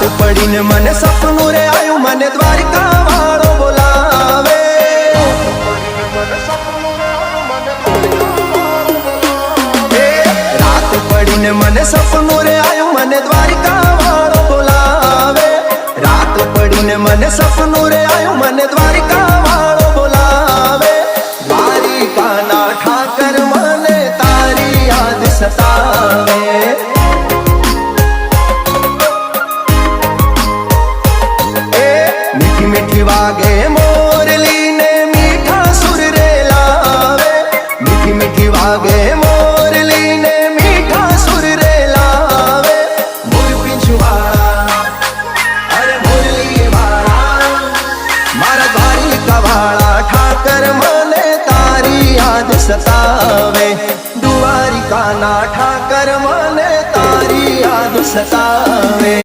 पड़ी ने मने सपनू रे आयु मने द्वारिका वालो बोलावे। रात पड़ी ने मने सपनू रे आयु मने द्वारिका वालो बोलावे। रात पड़ी ने मने सपनू रे आयु मने द्वारिका वालो बोलावे। द्वारिका ना ठाकर मने तारी याद सतावे। मीठी मीठी वागे मोरली ने मीठा सुर रे लावे। मीठी मीठी वागे मोरली ने मीठा सुर रे लावे। मोर पिछवाड़ा अरे मुरली वाला मारा द्वारिका वाला ठाकर मने तारी याद सतावे। द्वारिका ना ठाकर मने तारी याद सतावे।